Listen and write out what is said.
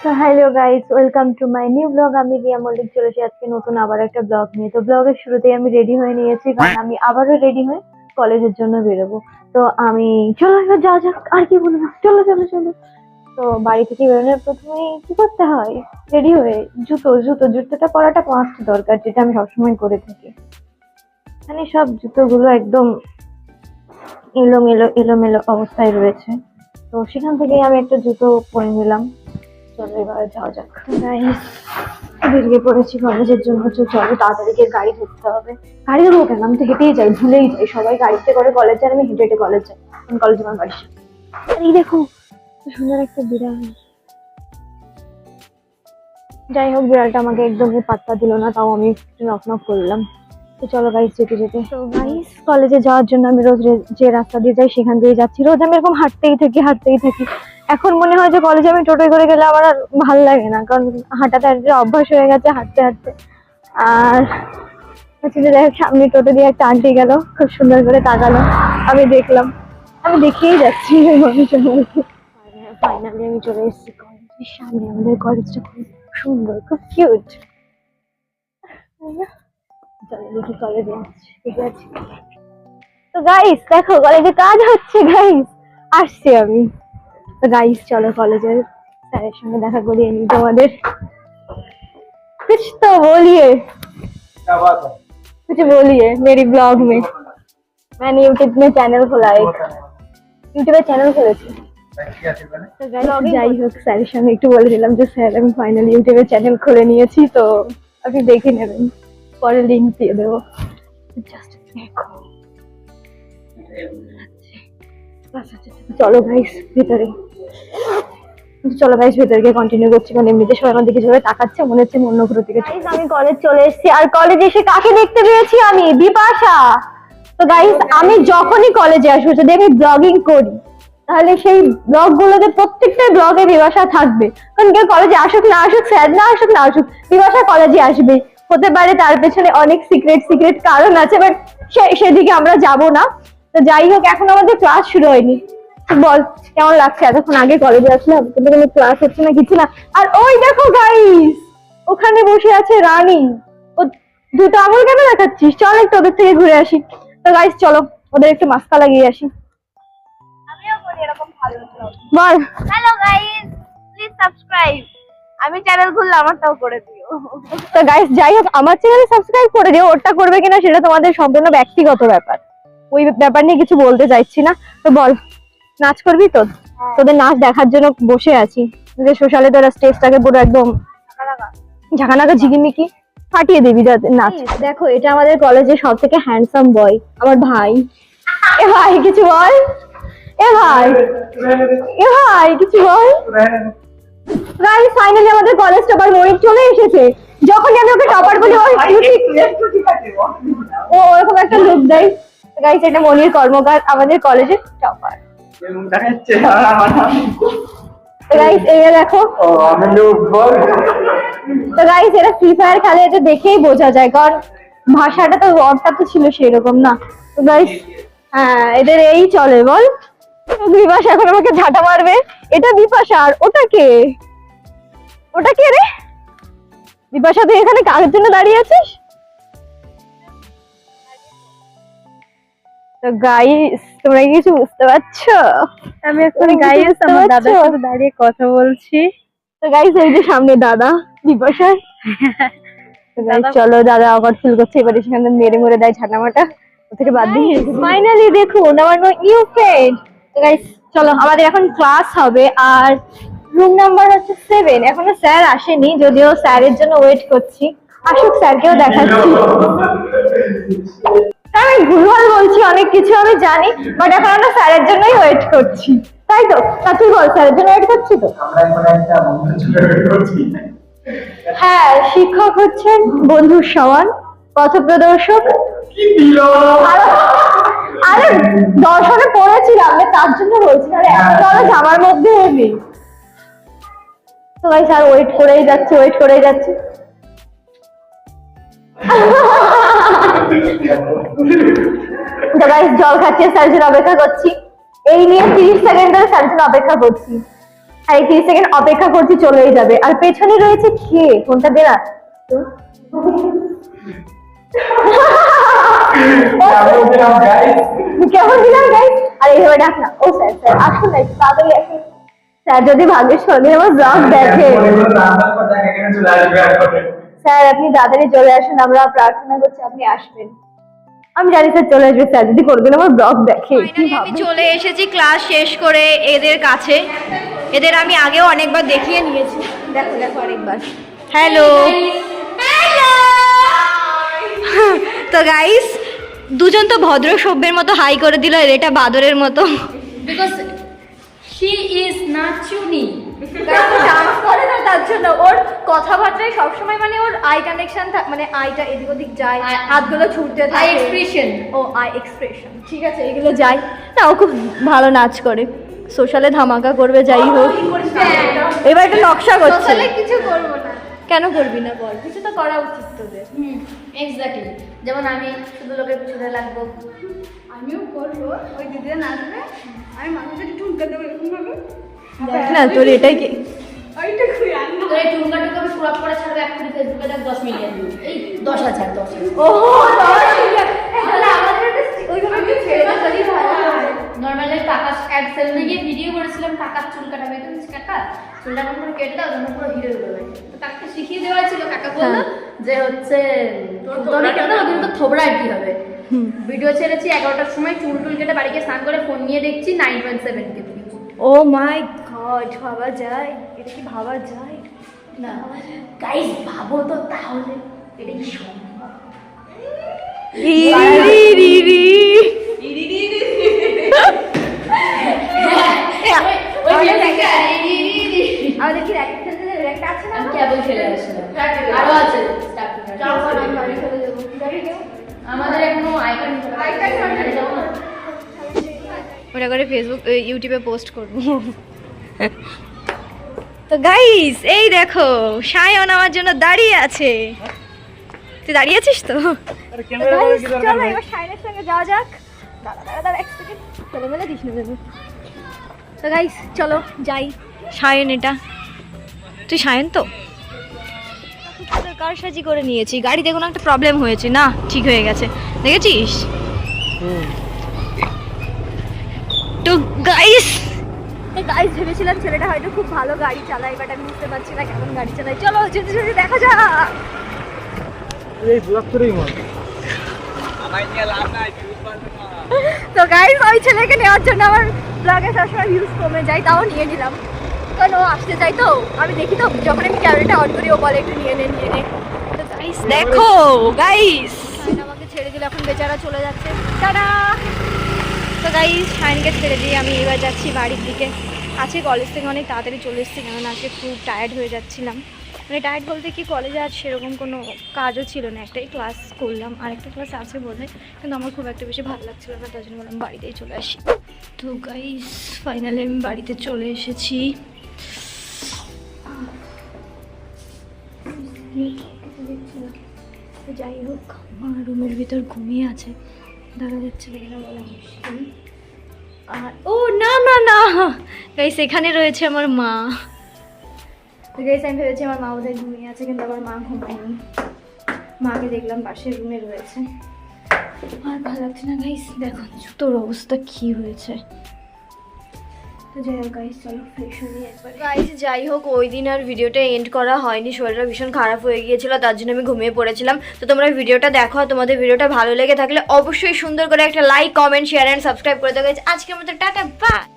তো hello guys, welcome to my new blog. আমি রিয়া মল্লিক চলে এসেছি আজকে নতুন আবার একটা ব্লগ নিয়ে। তো ব্লগের শুরুতেই আমি রেডি হয়ে নিয়েছি, কারণ আমি আবারও রেডি হয়ে কলেজের জন্য বেরোবো। তো আমি চলো এবার যাওয়া যাক, আর কি বলবো, চলো চলো চলো। তো বাড়ি থেকে বেরোনোর প্রথমে কি করতে হয়, রেডি হয়ে জুতোটা পরাটা মাস্ট দরকার, যেটা আমি সবসময় করে থাকি। মানে সব জুতোগুলো একদম এলোমেলো অবস্থায় রয়েছে, তো সেখান থেকে আমি একটা জুতো পরে নিলাম। চলো এবার যাওয়া যাক। গাইস, বেরিয়ে পড়েছি কলেজের জন্য। তো চলো তাড়াতাড়ি গিয়ে গাড়ি ধরতে হবে। গাড়ি ধরবো কেন, আমি তো হেঁটেই যাই, ভুলেই যাই। সবাই গাড়িতে করে কলেজ যায়, আমি হেঁটে হেঁটে কলেজ যাই। কলেজ আমার বাড়ি। আর এই দেখো কি সুন্দর একটা বিড়াল। যাই হোক, বিড়ালটা আমাকে একদমই পাত্তা দিল না, তাও আমি নক নক করলাম। তো চলো গাইস, যেতে যেতে। তো গাইস, কলেজে যাওয়ার জন্য আমি রোজ যে রাস্তা দিয়ে যাই সেখান দিয়ে যাচ্ছি। রোজ আমি এরকম হাঁটতেই থাকি। এখন মনে হয় যে কলেজে আমি টোটোয় করে গেলে আমার আর ভালো লাগে না, কারণ হাঁটাটা একটা অভ্যাস হয়ে গেছে, হাঁটতে হাঁটতে। আর হচ্ছে যে দেখ, সামনে টোটো দিয়ে একটা আন্টি গেল, খুব সুন্দর করে তাকালো, আমি দেখলাম, আমি দেখেই যাচ্ছি ফাইনালি আমি চলে এসেছি কলেজের সামনে। আমাদের কলেজটা খুব সুন্দর, খুব কিউট। চলো দেখি কলেজে আসছি, ঠিক আছে। তো গাইস দেখো, কলেজে কাজ হচ্ছে গাইস, আসছি আমি। তো গাইস চলো কলেজের স্যারের সঙ্গে দেখা করিয়ে নি তোমাদের। कुछ तो बोलिए, क्या बात है? कुछ बोलिए मेरी ब्लॉग में। मैंने यूट्यूब में चैनल खोला है, यूट्यूবে চ্যানেল খুলেছি। তো গাইস, যাই হোক, স্যারের সঙ্গে একটু বলে দিলাম যে স্যার, আমি ফাইনালি ইউটিউবে চ্যানেল খুলে নিয়েছি, তো আপনি দেখে নেবেন, পরে লিংক দিয়ে দেবো। জাস্ট দেখো। চলো গাইস ভেতরে, ভেতরে গিয়ে কন্টিনিউ করছি, কারণ এমনিতে সবাই আমার দিকে যেভাবে তাকাচ্ছে মনে হচ্ছে অন্য গ্রহ থেকে। আমি কলেজ চলে এসেছি, আর কলেজে এসে কাকে দেখতে পেয়েছি আমি? বিপাশা। তো গাইস, আমি যখনই কলেজে আসবো, যদি আমি ব্লগিং করি, তাহলে সেই ব্লগ গুলোতে প্রত্যেকটা ব্লগে বিপাশা থাকবে। কারণ কেউ কলেজে আসুক না আসুক, স্যার না আসুক, বিপাশা কলেজে আসবে। হতে পারে তার পেছনে অনেক সিক্রেট কারণ আছে, বাট সেদিকে আমরা যাব না। তো যাই হোক, এখন আমাদের ক্লাস শুরু হয়নি। বল কেমন লাগছে? এতক্ষণ আগে কলেজে আসলাম, কিন্তু কোনো ক্লাস হচ্ছে না, কিছু না। আর ওই দেখো গাইস, ওখানে বসে আছে রানী। ও দুটো আঙুল কেন দেখাচ্ছিস? চল একটু ওদের থেকে ঘুরে আসি। তো গাইস চলো, ওদের একটু মাস্কা লাগিয়ে আসি। আমিও করি এরকম ভালো blog. Ball. Hello guys, please subscribe. আমি চ্যানেল খুললে আমারটাও করে দিও। তো গাইস যাই হোক, আমার চ্যানেলে সাবস্ক্রাইব করে দিও। ওটা করবে কিনা সেটা তোমাদের সম্পূর্ণ ব্যক্তিগত ব্যাপার, ওই ব্যাপার নিয়ে কিছু বলতে চাইছি না। তো বল, নাচ করবি তো? তোদের নাচ দেখার জন্য বসে আছি। যে সোশ্যালে তোরা স্টেজটাকে পুরো একদম ঝাঁকানাকা ঝিকিমিকি ফাটিয়ে দিবি যাতে নাচ। দেখো, এটা আমাদের কলেজের সব থেকে হ্যান্ডসাম বয়, আমার ভাই। এ ভাই কিছু বল, এ ভাই কিছু বল। গাইস ফাইনালি আমাদের কলেজ টপার মনির চলে এসেছে। যখনই আমি ওকে টপার বলি, ও ওরকম একটা লুক দেয়। গাইস, এটা মনির কর্মকার, আমাদের কলেজের টপার। তো গাইস এই দেখো, তো গাইস এরা ফ্রি ফায়ার খেলে, এটা দেখেই বোঝা যায়, কারণ ভাষাটা তো ওয়ার্ডটা তো ছিল সেরকম না। তো গাইস হ্যাঁ, এদের এই চলে। বল, বিপাশা এখন আমাকে ঝাঁটা মারবে। এটা বিপাশা, আর ওটা কে রে? বিপাশা, তুই এখানে কার জন্য দাঁড়িয়ে আছিস? তো গাইস তোমরা কিছু বুঝতে পারছো? আমি এখন গাইস আমার দাদার সাথে দাঁড়িয়ে কথা বলছি। তো গাইস এই যে সামনে দাদা বিপাশা। তো গাইস চলো, দাদা অকওয়ার্ড ফিল করছে, এবারে সেখানে মেরে দেয় ঝাঁটামাটা, ও থেকে বাদ দিয়ে ফাইনালি দেখুন আমার নিউ ফ্রেন্ড। তো গাইস চলো, আমাদের এখন ক্লাস হবে, আর রুম নাম্বার হচ্ছে 7। এখনো স্যার আসেনি, যদিও স্যারের জন্য ওয়েট করছি। আসুক, স্যারকেও দেখাচ্ছি। আমি ভুলভাল বলছি অনেক কিছু, আমি জানি, বাট এখন আমরা স্যারের জন্যই ওয়েট করছি, তাই তো? না তুই বল, স্যারের জন্য ওয়েট করছি তো? হ্যাঁ, শিক্ষক হচ্ছেন বন্ধুর সমান, পথপ্রদর্শক। আরে দর্শনে পড়েছিলাম, তার জন্য বলছি, আরে এত নলেজ আমার মধ্যে নেই। তো ভাই স্যার ওয়েট করেই যাচ্ছে। তো গাইস জল খাচ্ছি, স্যারের জন্য অপেক্ষা করছি। এই নিয়ে 30 সেকেন্ড ধরে স্যারের জন্য অপেক্ষা করছি। আর এই 30 সেকেন্ড অপেক্ষা করছি, চলেই যাবে। আর পেছনে রয়েছে খেয়ে, কোনটা দেনা কেমন দিলাম গাইস? আর এইভাবে ডাক না, ও স্যার স্যার আসুন না, একটু তাড়াতাড়ি আসুন স্যার। যদি ভাগ্যের সঙ্গে আমার ব্লগ দেখে স্যার, আপনি তাড়াতাড়ি চলে আসুন, আমরা প্রার্থনা করছি আপনি আসবেন। আমি জানি স্যার চলে আসবে স্যার, যদি কোনোদিন আমার ব্লগ দেখে। আমি চলে এসেছি ক্লাস শেষ করে এদের কাছে। এদের আমি আগেও অনেকবার দেখিয়ে নিয়েছি, দেখো দেখো আরেকবার। হ্যালো তো গাইস, দুজন তো ভদ্র সভ্যের মতো হাই করে দিল, আর এটা বাদরের মতো। because she is not chuni. Dance করে না, তার জন্য ওর কথাবার্তায় সবসময় মানে ওর আই কানেকশন, মানে আইটা এদিক ওদিক যায়, হাতগুলো ছুটতে Eye থাকে। expression. ও আই এক্সপ্রেশন, ঠিক আছে, এগুলো যায় না। ও খুব ভালো নাচ করে, সোশ্যালে ধামাকা করবে যাই হোক। এবার একটা নকশা করছে। সোশ্যালে কিছু করবো না। কেন করবি না বল, কিছু তো করা উচিত তোদের। Exactly. যেমন আমি শুধু লোকের পিছনে লাগবো। আমিও করবো, ওই দিদিরা নাচবে, আমি মানুষের ঠুনকা দেবো এরকম ভাবে। দেখ না তোর এটাই কি ওইটা খুবই রান্না। তো এই টুনকাটুকে আমি পুরো করে ছাড়বো, এক্ষুনি ফেসবুকে দেখ 10 মিলিয়ন ভিউ। এই 10,000 10,000। ও তাহলে আমাদের ওইভাবে কি ছেড়ে চলি ভালো হবে। নর্মালি টাকা অ্যাড সেলনে গিয়ে ভিডিও করেছিলাম, টাকার চুল কাটাবে, তুমি কাকা চুলটা কেমন করে কেটে দাও, যেন পুরো হিরো হয়ে যাবে। তো তাকে শিখিয়ে দেওয়া ছিল, কাকা বললো যে হচ্ছে তোরা কেটে দাও, কিন্তু থোবড়া কি হবে। ভিডিও ছেড়েছি 11টার সময়, চুল টুল কেটে বাড়িতে স্নান করে ফোন নিয়ে দেখছি 9.7K ভিউ। ও মাই গড, ভাবা যায়? এটা কি ভাবা যায়? না গাইস, ভাবো তো তাহলে এটা কি সম্ভব? আমাদের কি র্যাকেট খেলতে যাবে? র্যাকেট আছে না? আমি কেবল খেলে আসলাম, আরো আছে স্টাফ। আমি বাড়ি চলে যাবো। যাবি কেউ? আমাদের এখনো আইকন যাবো না। ওটা করে ফেসবুক ইউটিউবে পোস্ট করব। তো গাইস, এই দেখো সায়ন আমার জন্য দাঁড়িয়ে আছে। তুই দাঁড়িয়ে আছিস তো? Guys, চলো এবার সায়নের সঙ্গে যাওয়া যাক। দাঁড়া দাঁড়া দাঁড়া, এক সেকেন্ড, চলে মেলে দিস না দেবো। তো গাইস চলো যাই। সায়ন এটা, তুই সায়ন তো? কারসাজি করে নিয়েছি, গাড়িতে কোনো একটা প্রবলেম হয়েছে, না ঠিক হয়ে গেছে, দেখেছিস? তো গাইস ভেবেছিলাম ছেলেটা হয়তো খুব ভালো গাড়ি চালায়, বাট আমি বুঝতে পারছি না কেমন গাড়ি চালায়। চলো যেতে যেতে দেখা যাক। এই ব্লগ করেই মন তো গাইস, ওই ছেলেকে নেওয়ার জন্য আমার ব্লগে সবসময় ভিউজ কমে যায়, তাও নিয়ে নিলাম, কারণ ও আসতে চাই। তো আমি দেখি তো, যখন আমি ক্যামেরাটা অন করি ও বলে একটু নিয়ে নে নিয়ে নে। তো গাইস দেখো, গাইস আমাকে ছেড়ে দিলে, এখন বেচারা চলে যাচ্ছে, টাটা। তো গাইস শাইনকে ছেড়ে দিয়ে আমি এবার যাচ্ছি বাড়ির দিকে। আজকে কলেজ থেকে অনেক তাড়াতাড়ি চলে এসেছি, কারণ আজকে খুব টায়ার্ড হয়ে যাচ্ছিলাম। মানে টায়ার্ড বলতে কি, কলেজে আজ সেরকম কোনো কাজও ছিল না, একটাই ক্লাস করলাম, আরেকটা ক্লাস আছে বোধ হয়, কিন্তু আমার খুব একটা বেশি ভালো লাগছিল না, তার জন্য বললাম বাড়িতেই চলে আসি। তো গাইস ফাইনালি আমি বাড়িতে চলে এসেছি। তো যাই হোক, আমার রুমের ভিতর ঘুমিয়ে আছে, দেখা যাচ্ছে দেখে না বলা মুশকিল। আর ও না না না গাইস, এখানে রয়েছে আমার মা। তো গাইস আমি ভেবেছি আমার মা বোধহয় ঘুমিয়ে আছে, কিন্তু আমার মা ঘুমায়নি। মাকে দেখলাম পাশের রুমে রয়েছে। আর ভালো লাগছে না গাইস, দেখো জুতোর অবস্থা কি হয়েছে। তো যাই হোক গাইস, চলো ফ্রেশ হয়ে একবার। গাইস যাই হোক, ওই দিন আর ভিডিওটা এন্ড করা হয়নি, শরীরটা ভীষণ খারাপ হয়ে গিয়েছিল, তার জন্য আমি ঘুমিয়ে পড়েছিলাম। তো তোমরা ভিডিওটা দেখো, তোমাদের ভিডিওটা ভালো লেগে থাকলে অবশ্যই সুন্দর করে একটা like, comment, share and subscribe করে দেবো। আজকের মতো টাটা, বাই।